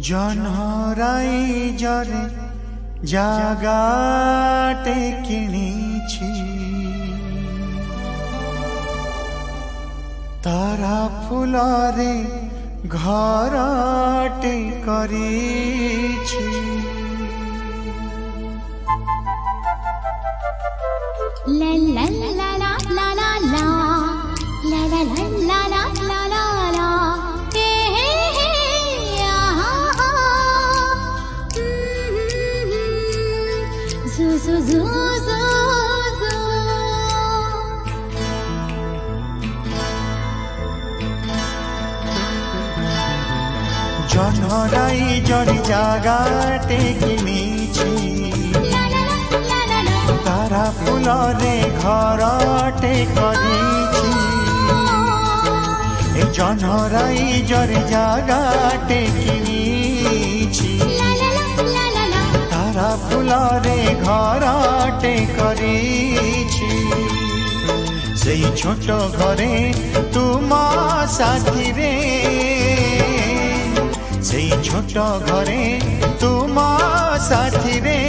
জনহরাই জরে জাগাটে কিনিছি তারা ফুলরে ঘরটে করিছি লা লা লা লা লা লা লা লা লা লা লা লা লা লা হে হে হে আহা জু জু জু জু জু জনহরাই জরি জাগাটে কিনিছি তারা ফুলরে ঘরটে করিছি এই জনহরাই জরি জাগাটে কিনিছি তারা ফুলরে ঘরটে করিছি সেই ছোট ঘরে তুমা সাথীরে সেই ছোট ঘরে তুমা সাথীরে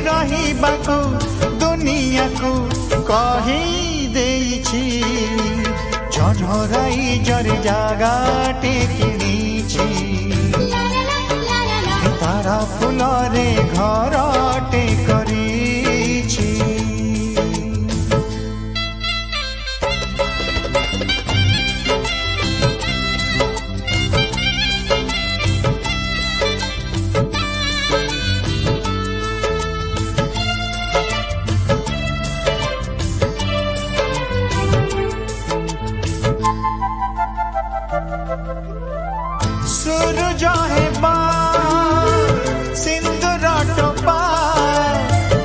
রহিবাকু দুনিয়াকু কহি দেইছি জনহরাই জরে জাগাটে কিনিছি তারা ফুলরে ঘরটে করিছি सूरज हेबा सिंदूर टोपा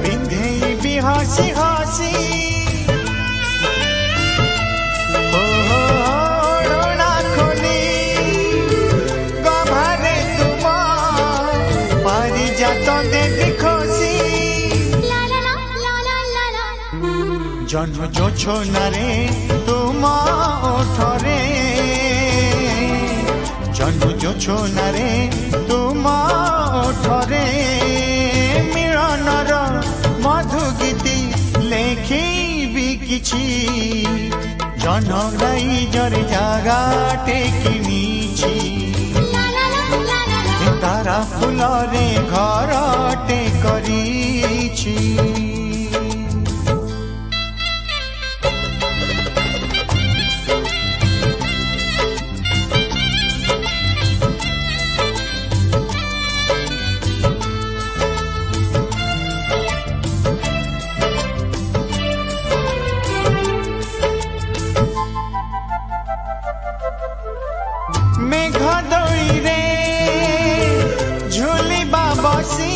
पिंधे भी हसी हसी ओढ़ना खोली गभारे तुम पारिजात देखी खुशी जन्म जो छोनारे तुम ओठरे जन्म जो छोनारे तुम ओठरे मिलनर मधु गीति लेखिबी किछि जनहराई जरे जागाटे किनिछि तारा फुलरे घरटे करिछि मेघ दईरे झुलिबा बसी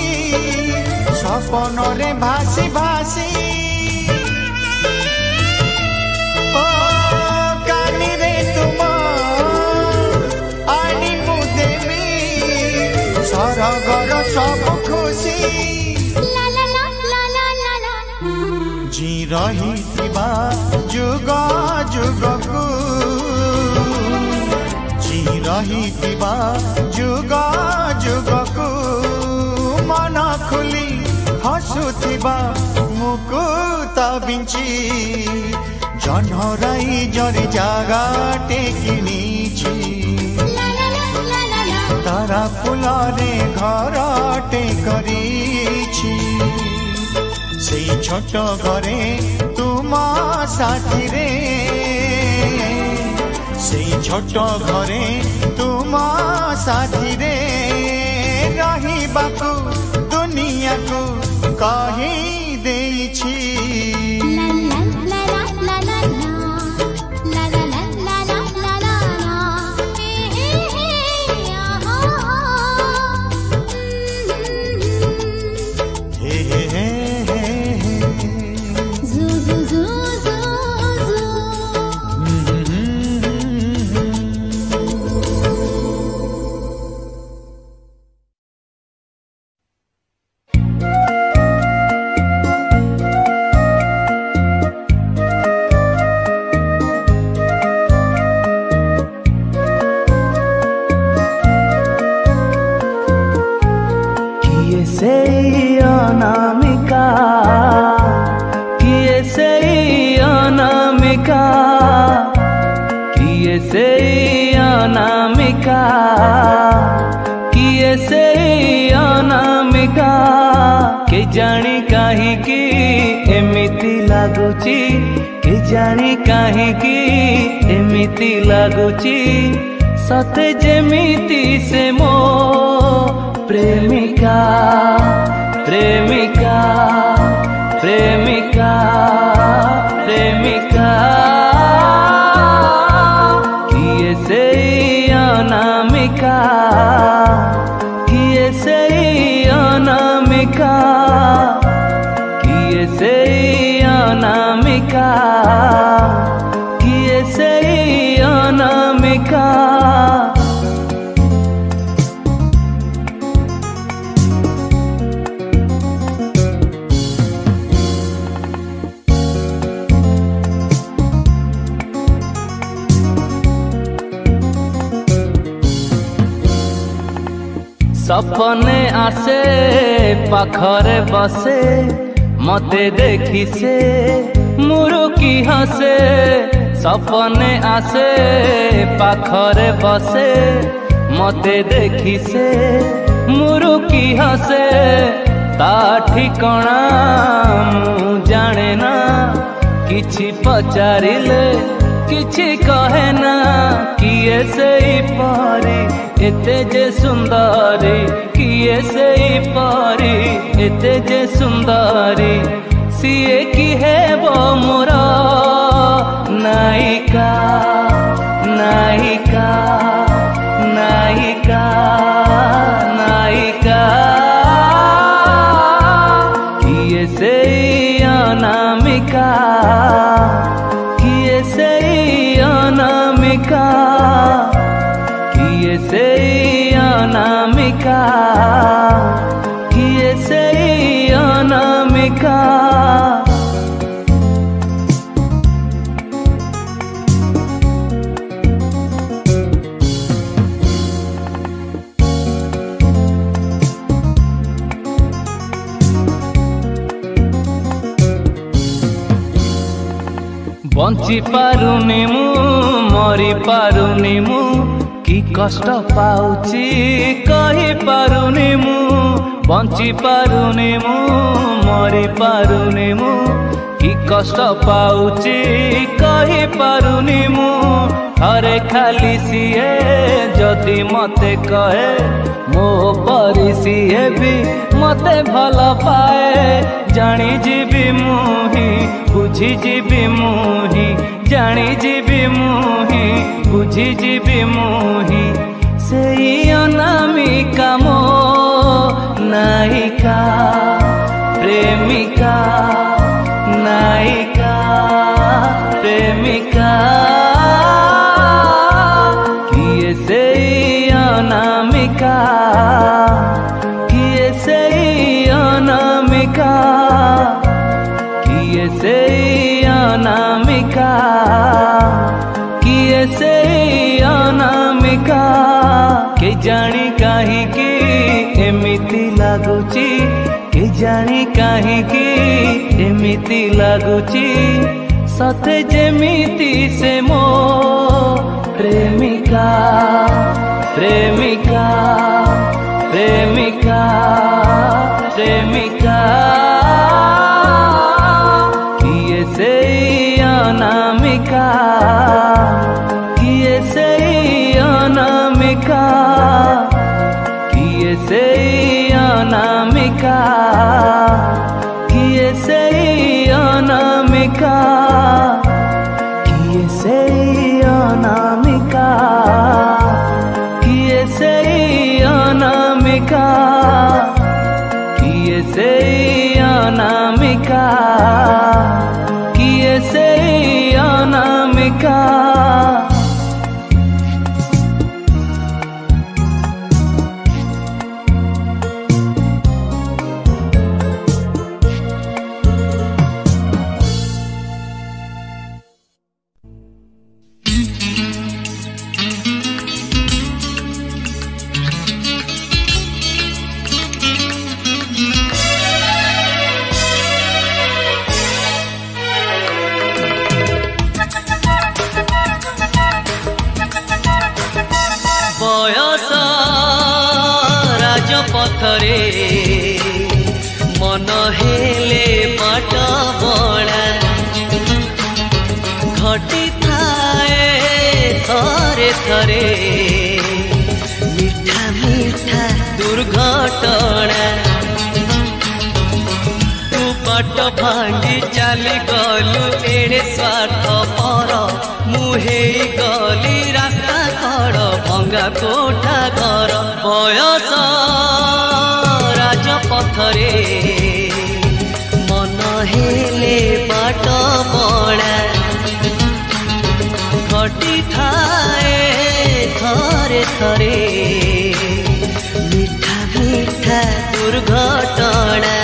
सपनरे भासी भासी ओ कानी रे तुम आनी मु देवी सरगर सब खुशी जी रही जुग जुगकू रहिथिबा जुग जुगकू मन खुली हसुथिबा मुकुत बिंची जनहराई जरे जागाटे किनिछि तारा फुलरे घरटे करिछि सेई छोट घरे तुम साथीरे सेई छोट घरे तुम साथीरे रहिबाकू दुनियाकू कहि देइछि किए से अनामिका के जानी काहीकि एमिति लागुची के जानी काहीकि एमिति लागुची सते जेमिति से मो प्रेमिका प्रेमिका प्रेमिका प्रेमिका किए से अनामिका किए से अनामिका किए से अनामिका किए से अनामिका सपने आसे पाखरे बसे मते देखी से मुरुकी हसे सपने आसे पाखरे बसे मते देखी से मुरुकी हसे ता ठिकणा मु जाने ना किछि पचारिले किछि कहे ना किए से परी एते जे सुंदरी किए से परी एते जे सुंदरी सीए की है वो मोर नायिका नायिका नायिका नायिका किए से अनामिका किए से अनामिका किए से अनामिका किए से अनामिका बंची पारुनी मु मरी पारुनी मु कि कष्ट पाउची कही पारुनी मु बंची पारुनी मु मरी पारुनी मु कि कष्ट पाउची कही पारुनी मु हरे खाली सीए जदि मते कहे मो परी सीए भी मते भल पाए जानी जीवी मुही बुझी जीवी मुही जानी जीवी मुही बुझी जीवी मुही से अनामिका मो नायिका प्रेमिका नायिका प्रेमिका किए से अनामिका किए से अनामिका किए से अनामिका किए से अनामिका के जानी काहीकि एमिति लागुची के जानी काहीकि एमिति लागुची सते जेमिति से मो प्रेमिका प्रेमिका प्रेमिका प्रेमिका किए से अनामिका किए से अनामिका किए से अनामिका किए से अनामिका किए से अनामिका किए से अनामिका किए से अनामिका किए से अनामिका ରାଜପଥରେ ମନ ହେଲେ ବାଟ ବଳା ଘଟିଥାଏ ଥରେ ଥରେ ମିଠା ମିଠା ଦୁର୍ଘଟଣା ତୁ ବାଟ ଭାଙ୍ଗି ଚାଲି ଗଲୁ ଏଣେ ସ୍ୱାର୍ଥପର ମୁଁ ହେଇଗଲି ରାସ୍ତା କଡ଼ ଭଙ୍ଗା କୋଠା ଘର ବୟସ ରାଜପଥରେ ମନ ହେଲେ ବାଟ ବଳା ଘଟିଥାଏ ଥରେ ଥରେ ମିଠା ମିଠା ଦୁର୍ଘଟଣା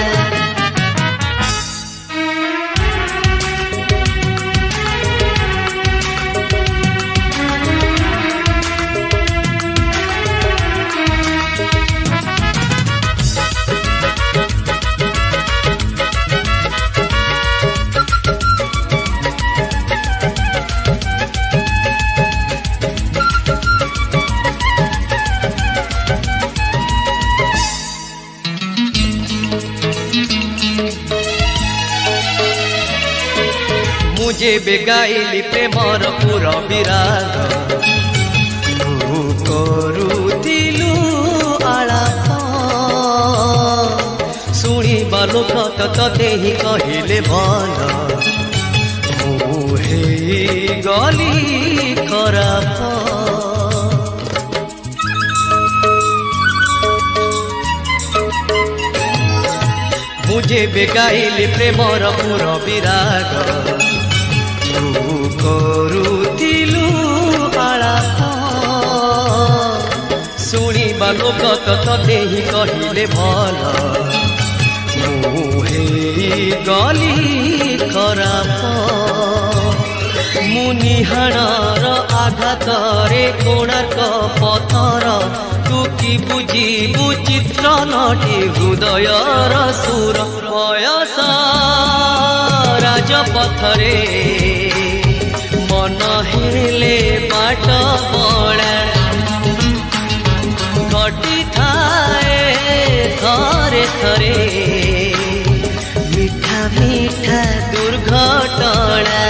जेबे गाइली प्रेमर पुर विराग तू करुथिलु आलाप शुणिबा लोक तते ही कहिले भल मु गली खराब मुझे बेगाइली प्रेमर पुर विराग करुथिलु आलाप शुणिबा लोक तते ही कहिले भल मु गली खराब मुनिहाणर आघातरे कोणार्क पथर तू कि बुझिबु चित्र नटी हृदयर सुर बयस राजपथरे मन हेले बाट बड़ा घटिଥାଏ थरे थरे मिठा मिठा दुर्घटना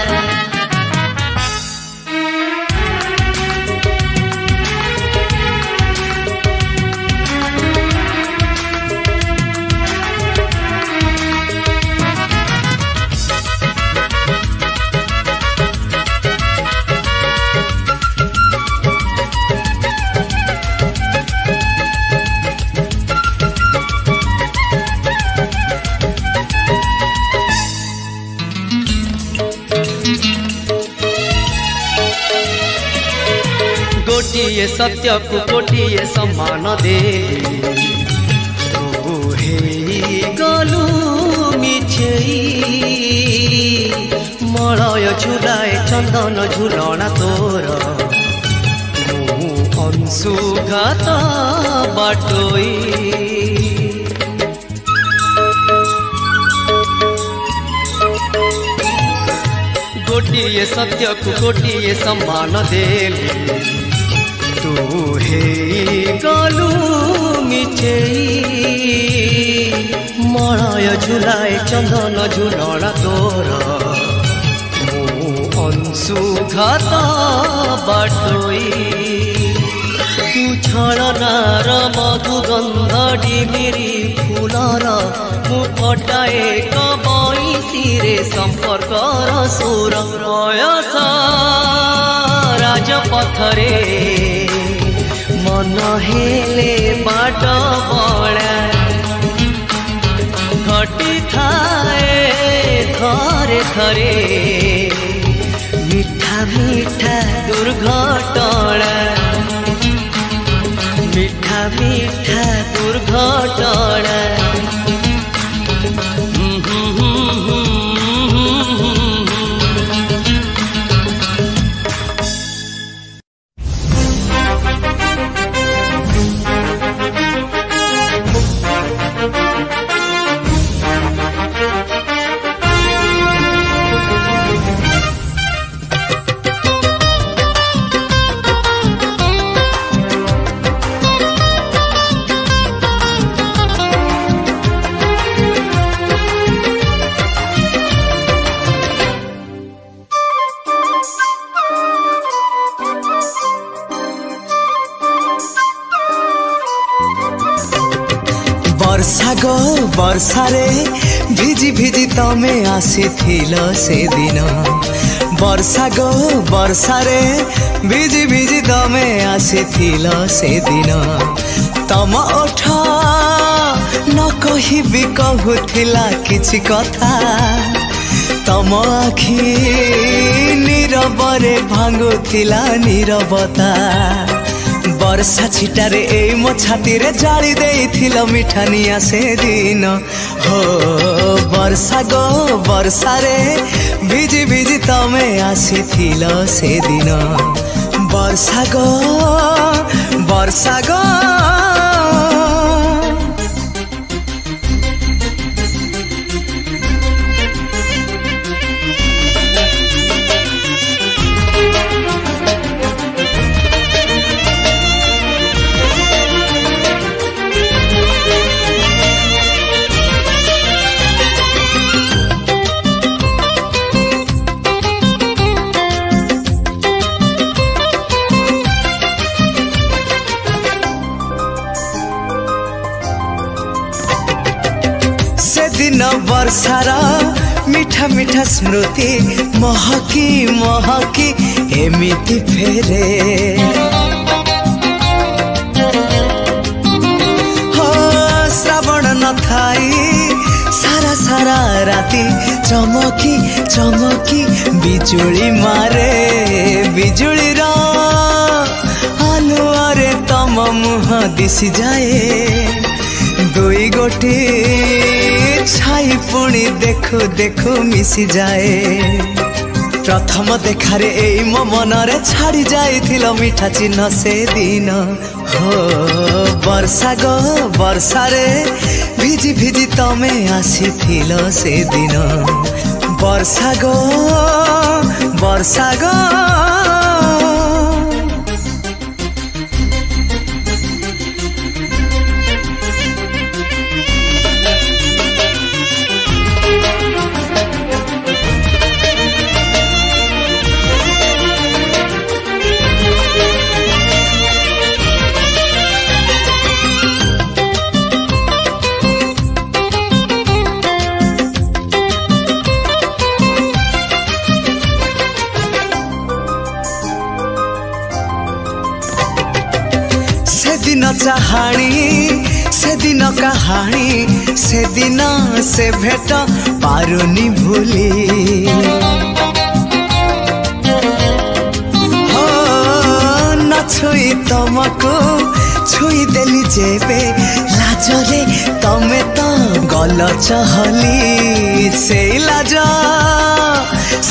गोटिए सत्य को गोटिए सम्मान दे तू गलु मिछेई मलय झुलाए चंदन झुलना तोर मु अंशुघात बाटोई गोटिए सत्य को गोटिए सम्मान देली तू गलु मिछेई मलय झुलाए चंदन झुलना तोर मु अंशुघात बाटोई तू छलनार मधुगंध डिमिरी फुलर मु फटाए बईसीरे संपर्कर सुर बयस राजपथरे मन हेले बाट बड़ा घटिଥାଏ थरे थरे मिठा मिठा दुर्घटना मिठा मिठा दुर्घटना वर्षा गो वर्षा रे भिजी भिजी तमे आसीथिल से दिन वर्षा गो वर्षा रे भिजी भिजी तमे आसीथिल से दिन तम ओठ न कहिबी कहूथिला किछि कथा तम आखि नीरबरे भांगुथिला नीरबता वर्षा छिटारे ए मो छाती रे जाली देइथिल मिठानिया से दिन हो वर्षा गो वर्षा रे भिजी भिजी तमे आसीथिल से दिन वर्षा गो वर्षा गो वर्षारा मीठा मीठा स्मृति महकी महकी एमिति फेरे हो श्रावण न थाई सारा सारा राति चमकी चमकी बिजुली मारे बिजुली रा आलुआरे तम मुह दिशि जाए दुई गोटी छाई पुणी देखु देखु मिसी जाए प्रथम देखारे एई मो मनरे छाड़ी जाइथिल मीठा चिन्ह से दिन हो वर्षा गो वर्षा रे भिजी भिजी तमे आसीथिल से दिन वर्षा गो वर्षा गो चाहाणी से दिन कहानी से दिन से भेट पारुनी भूली हो न छुई तुमको छुई देली जेबे लाजरे तमे तो गल चहली से लाज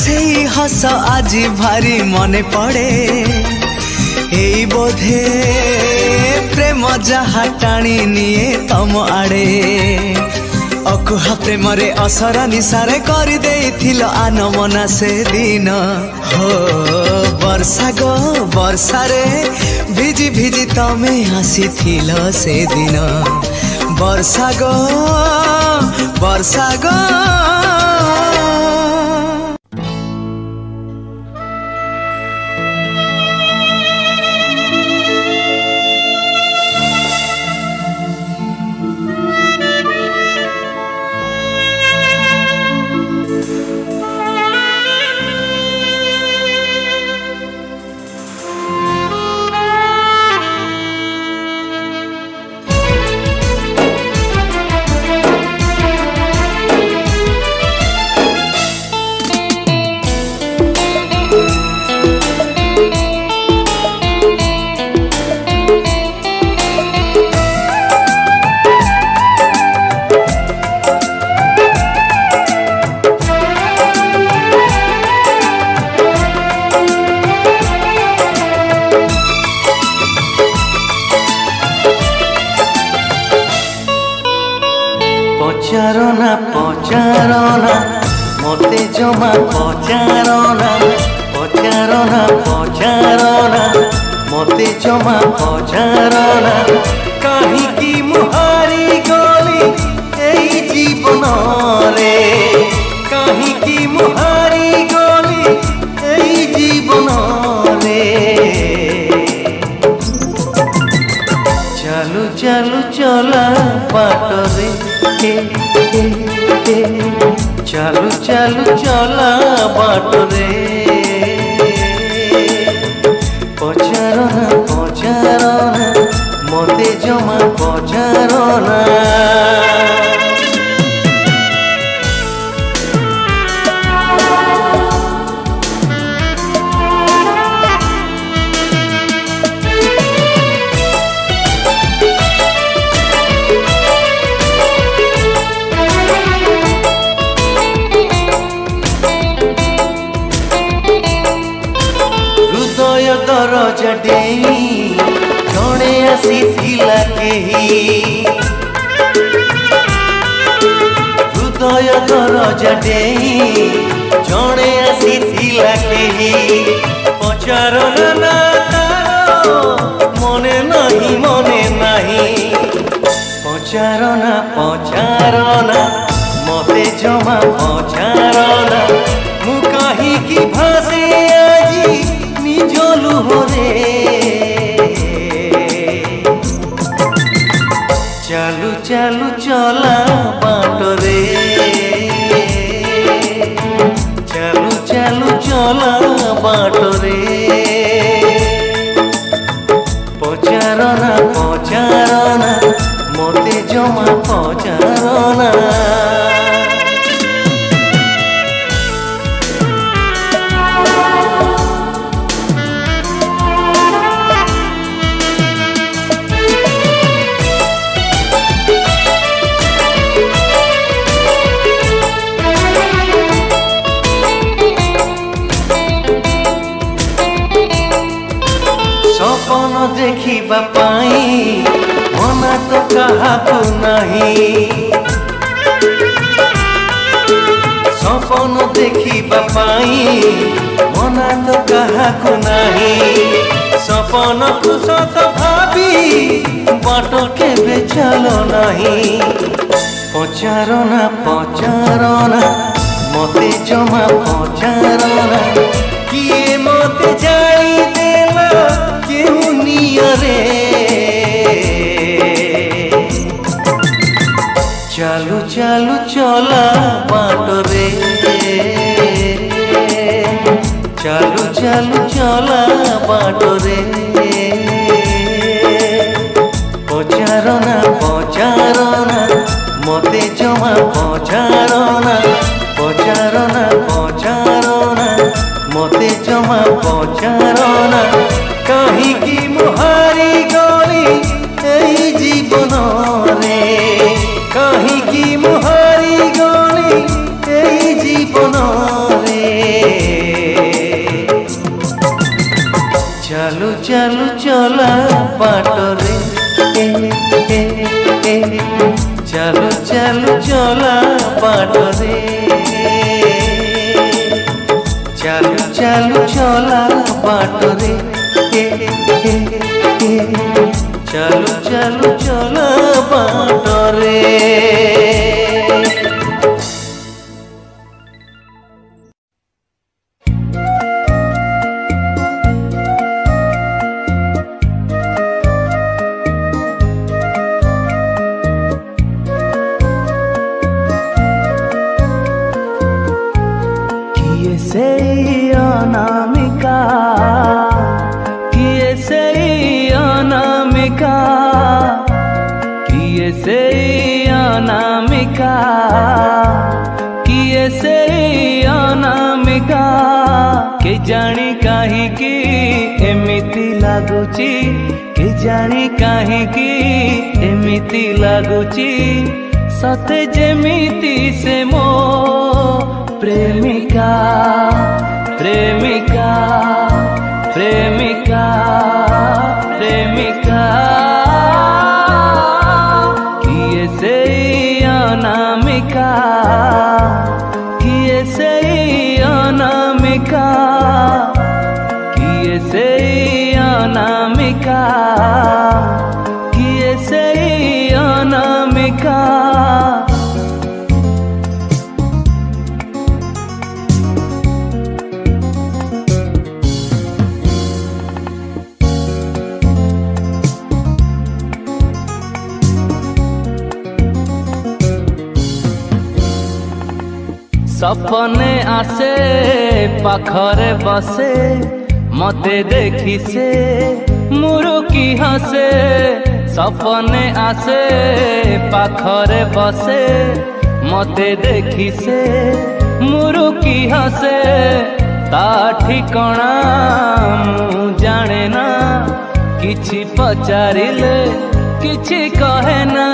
से हस आज भारी मने पड़े एई बोधे प्रेम जहा टाणी निए तम आड़े अकुहा प्रेम रे असरा निसारे करी देइथिल आनमना से दिन हो वर्षा गो वर्षा रे भिजी भिजी तमे आसीथिल से दिन वर्षा गो वर्षा गो पचारना मते जमा पचारना पचारना पचारना मते जमा पचारना कहीं की मुहारी गली एई जीवन रे कहीं की मुहारी गली एई जीवन रे चालू चालू चला बाटरे चालू चालू चला बाटरे पचारना पचारना मते जमा पचारना दरजा डेई जड़े आसीथिला केही हृदय दरजा डेई जड़े आसीथिला केही पचारना ना तारो मने नाही पचारना पचारना मते जमा पचारना मु कहीं की भासे आजी निजलु होरे चालू चालू चला बाटरे चालू चालू चला बाटरे पचारना पचारना मते जमा पचारना सपन देखिबा पाई मना तो काहाकु नहीं सपन देखिबा पाई मना तो काहाकु नहीं सपन को सत भाबी बाट केबे चलो नहीं पचारना पचारना मते जमा पचारना किए मते जाई देला केहू नियरे चालू चालू चला बाटरे चालू चालू चला बाटरे पचारना पचारना मते जमा पचारना पचारना पचारना मते जमा पचारना कहीं की मुहारी गली एई जीवन रे कहीं की मुहारी गली एई जीवन रे चालू चालू चला बाटरे चालू चालू चला बाटरे चालू चालू चला बाटरे चालू चालू चला बाटरे के जानी कहीं की एमिति लागुची के जानी कहीं की एमिति लागुची सते जेमिति से मो प्रेमिका प्रेमिका प्रेमिका प्रेमिका किए से अनामिका किए से अनामिका किए से अनामिका किए से अनामिका सपने आसे पाखरे बसे मते देखी से मुरुकी हसे सपने आसे पाखरे बसे मते देखी से मुरुकी हसे ता ठिकणा मु जाने ना किछि पचारिले किछि कहे ना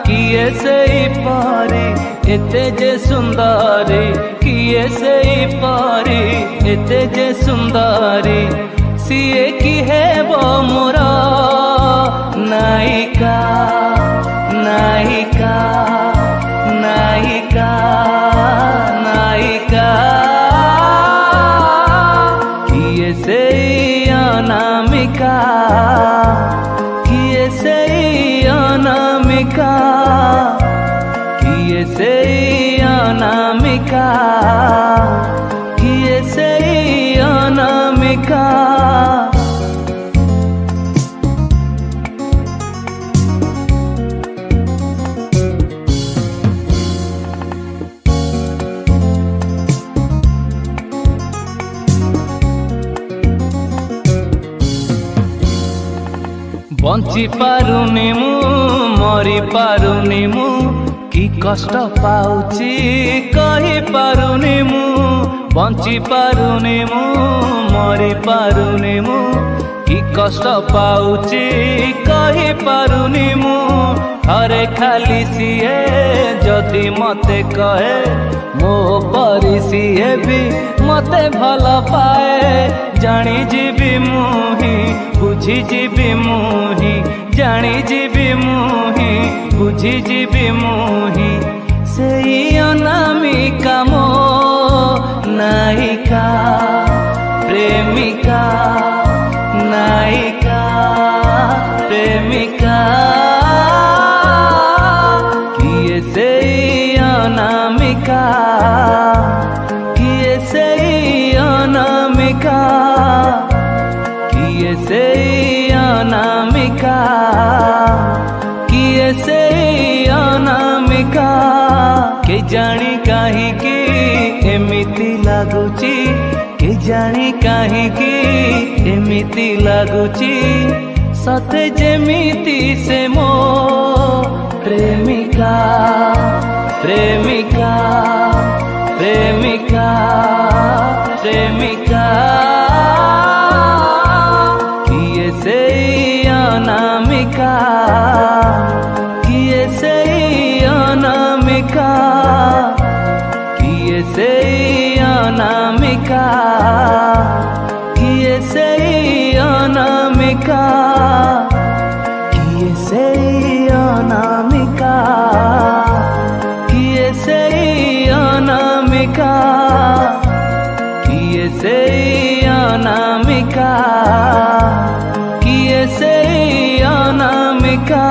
किए से परी एते जे सुंदरी किए से परी एते जे सुंदरी सीए की है वो मोर नायिका नायिका नायिका नायिका किए से अनामिका किए से अनामिका किए से अनामिका किए से अनामिका बंची पारुनी मु मरी पारुनी मु कि कष्ट पाउची कही पारुनी मु बंची पारुनी मु मरी पारुनी मु कि कष्ट पाउची कही पारुनी मु हरे खाली सीए जदि मते कहे मो परी सीए भी मते भल पाए जानी जीवी मुही बुझी जीवी मुही जानी जीवी मुही बुझी जीवी मुही सेई अनामिका मो नायिका प्रेमिका नायिका प्रेमिका किए सेई अनामिका किए सेई अनामिका किए सेई अनामिका किए सेई अनामिका के जानी काहे कि एमिति लागुची के जानी काहे कि एमिति लागुची सते जेमिति से मो प्रेमिका प्रेमिका प्रेमिका प्रेमिका किए सेई अनामिका किए सेई अनामिका किए सेई अनामिका किए सेई अनामिका किए सेई अनामिका किए सेई अनामिका किए सेई अनामिका किए सेई अनामिका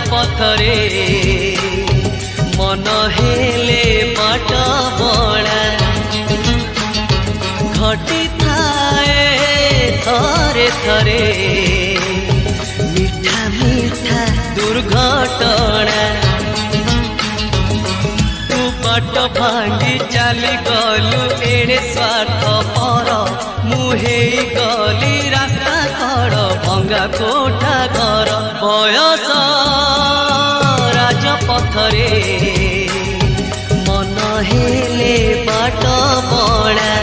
पथरे मन हेले बाट बड़ा घटी थाए थरे थरे मीठा मीठा दुर्घटना तू बाट भांगी चली गलु एड़े स्वार्थ पर मुहे गली रास्ता कड़ भंगा कोठा घर बयस पथरे मन हेले बाट बड़ा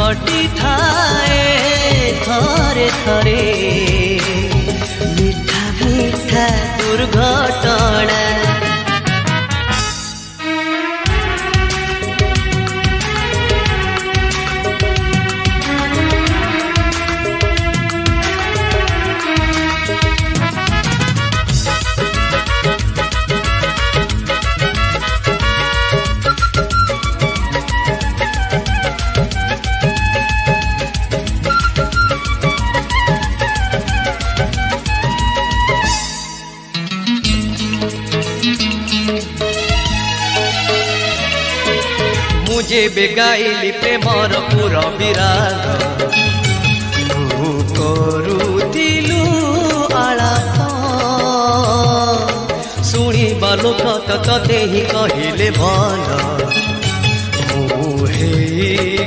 घटी थाए थरे थरे मीठा मीठा दुर्घटना जेबे गाइली प्रेमर पुर विराग तू करुथिलु आलाप शुणिबा लोक तते ही कहिले भल मु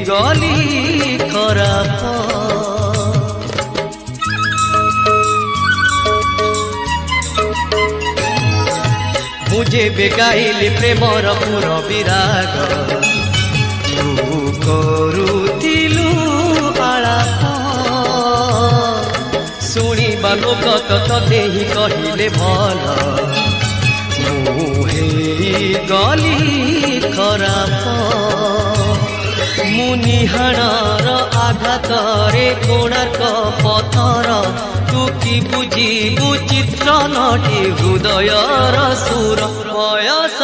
गली खराब मुझे बेगाइली प्रेमर पुर विराग तू करुथिलु आलाप शुणिबा लोक तते ही कहिले भल मु गली खराब मुनिहाणार आघातरे कोणार्क पथर तू कि बुझिबु चित्र नटी हृदयर सुर बयस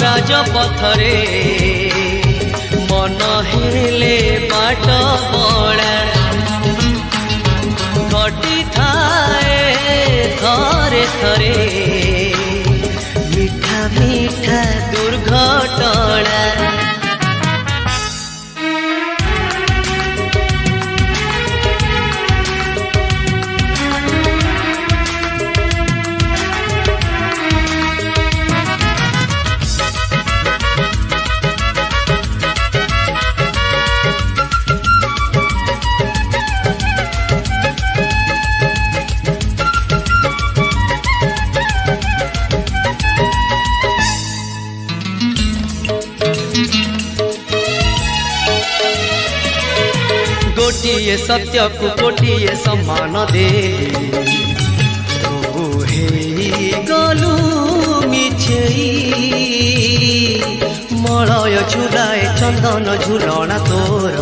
राजपथरे मन हेले बाट बड़ा घटी थाए थरे थरे मीठा मीठा दुर्घटना गोटिए सत्य को गोटिए सम्मान दे तू हे गलु मिछेई मलय झुलाए चंदन झुलना तोर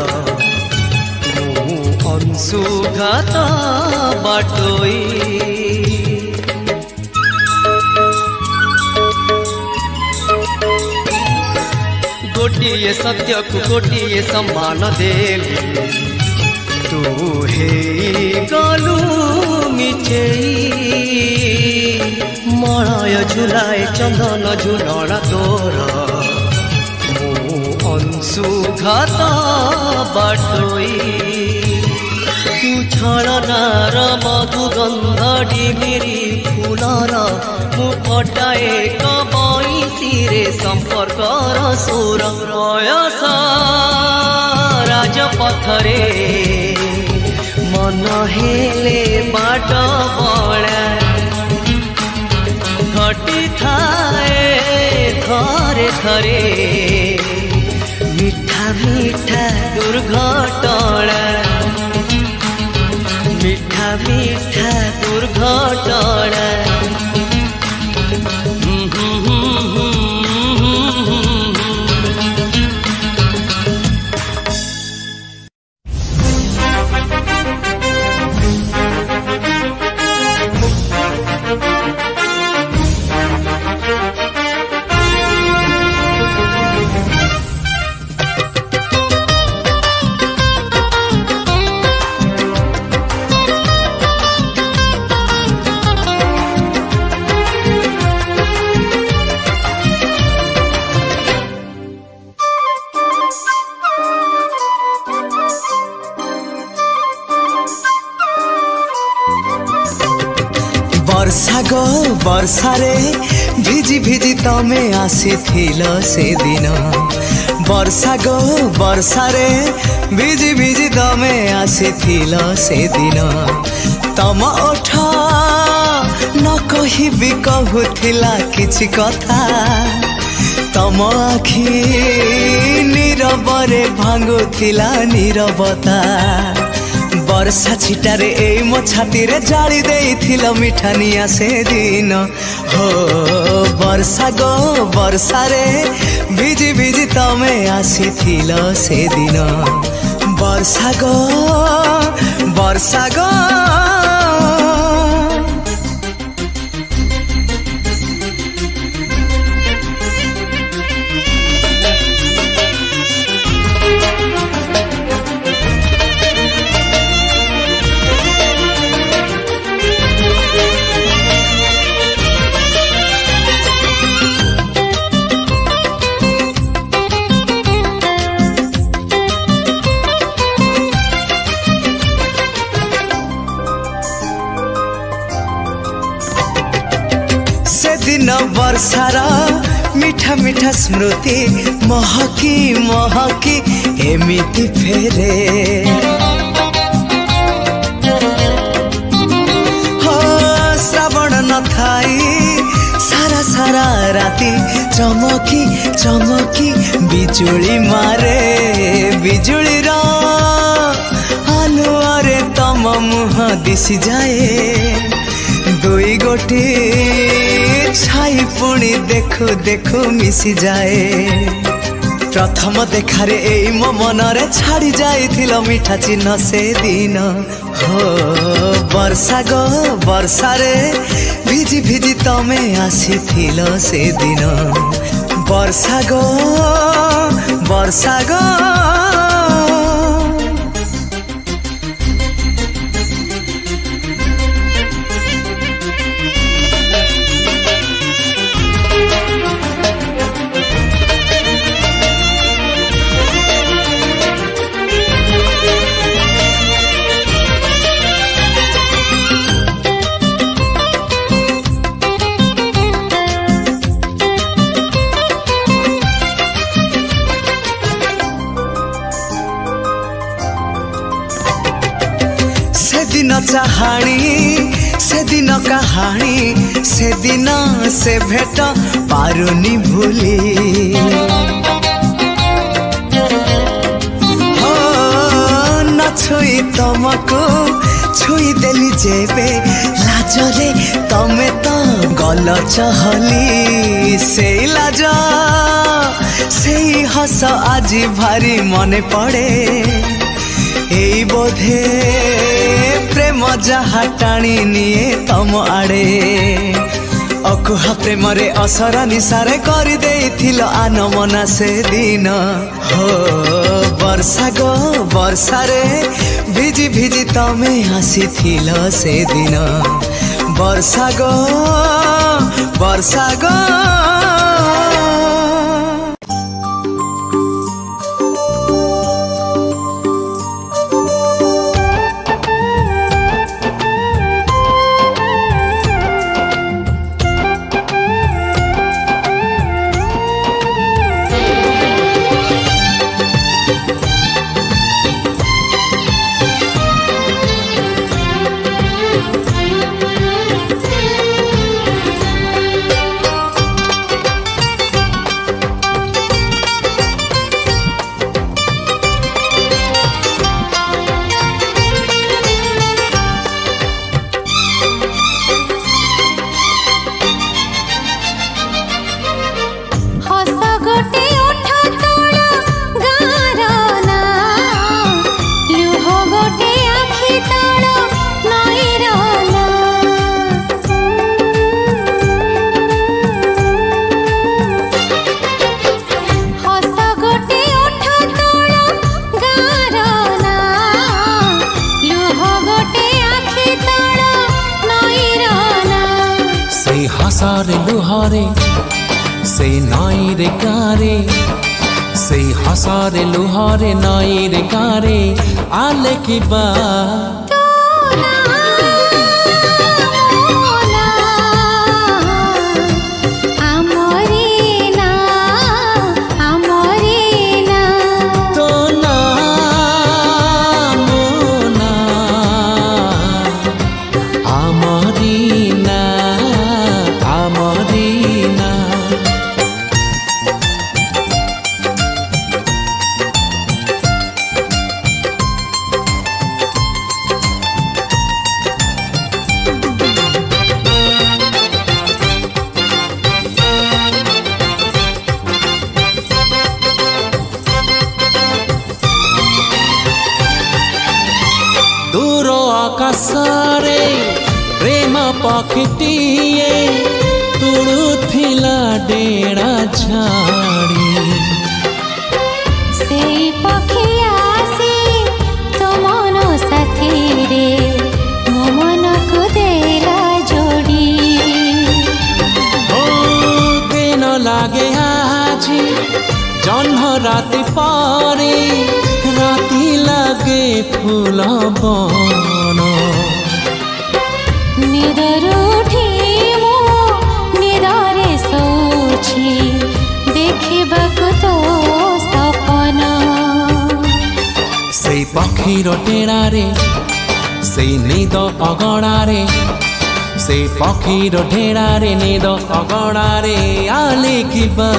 मु अंशुघात बाटोई गोटिए सत्य को गोटिए सम्मान देली तू हे गलु मिछेई मलय झुलाए चंदन झुलना तोर मु अंशुघात बाटोई तू छलनार मधुगंध डिमिरी फुलर मु फटाए कबईसिरे संपर्कर सुर बयस राजपथरे मन हेले बाट बड़ा घटी थाए थरे थरे मीठा मीठा दुर्घटना मीठा मीठा दुर्घटना वर्षा गो वर्षा रे भिजी भिजी तमे आसीथिल से दिन वर्षा गो वर्षा रे भिजी भिजी तमे आसीथिल से दिन तम ओठ न कहिबी कहूथिला किछि कथा तम आखि नीरबरे भांगुथिला नीरबता वर्षा छिटारे ए मो छाती रे जाली देइथिल मिठानिया से दिन हो वर्षा गो वर्षा रे भिजी भिजी तमे आसीथिल से दिन वर्षा गो वर्षा गो वर्षार मिठा मिठा स्मृति महकी महकी एमिति फेरे हो श्रावण न थाई सारा सारा राति चमकी चमकी बिजुली मारे बिजुली रा आलुआरे तम मुह दिशि जाए दुई गोटी छाई पुणी देखु देखु मिसी जाए प्रथम देखारे एई मो मनरे छाड़ी जाइथिलो मिठा चिन्ह से दिन हो वर्षा गो वर्षा रे भिजी भिजी तमे आसीथिलो से दिन वर्षा गो वर्षा गो से दिन कहानी से दिन से भेट पारुनी भूली हो न छुई तुमको छुई देली जेबे लाजरे तमे तो गल चहली से लाज से हस आज भारी मने पड़े एई बोधे प्रेम जहा टाणी निए तम आड़े अकुहा प्रेम रे असरा निसारे करि देइथिलो आनमना से दिन हो वर्षा गो वर्षा रे भिजी भिजी तमे आसीथिलो से दिन वर्षा गो वर्षा गो हसारे लुहारे से नाई रे कारे से हसारे लुहारे नाई रे कारे आले की बात आकाशरे प्रेम पक्षीटीए तुड़ुथिला डेरा झाड़ी से पक्षी आसी तो मन साथी रे मो मन को देला जोड़ी ओ दिन लागे आजी जन्म राति पारे राति लागे फूल बन निदर उठी मो निदरे पक्षीर टेड़ारे से निद अगणारे से पक्षीर ढेड़ारे निद अगणारे आले किबा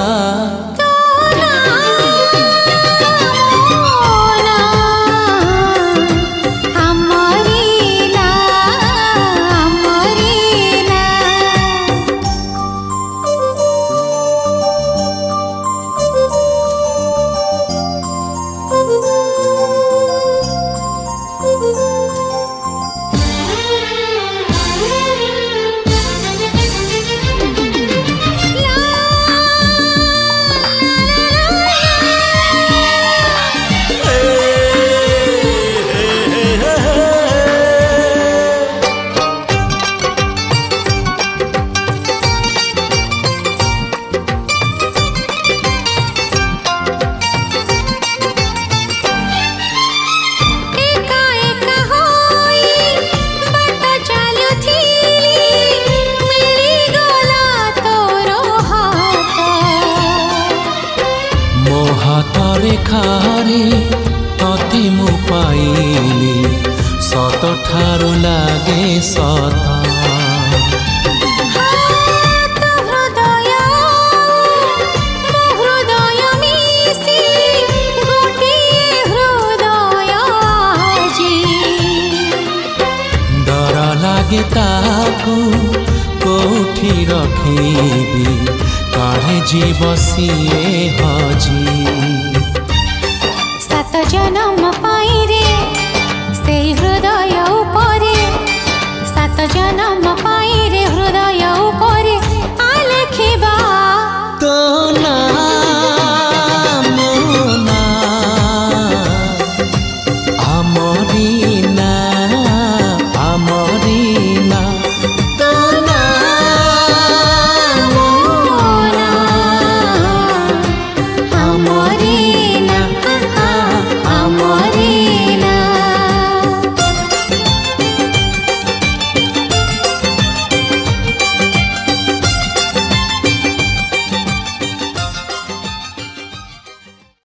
खारे तते मु पाइली सत ठारू लागे सता डर लागे ताकू कोठी रखीबी काढ़े जीव सीए हजी जन्म पाई रे से हृदय उपरे सात जन्म पाई रे हृदय उपरे आलेखिबा तो नाम ना आमरी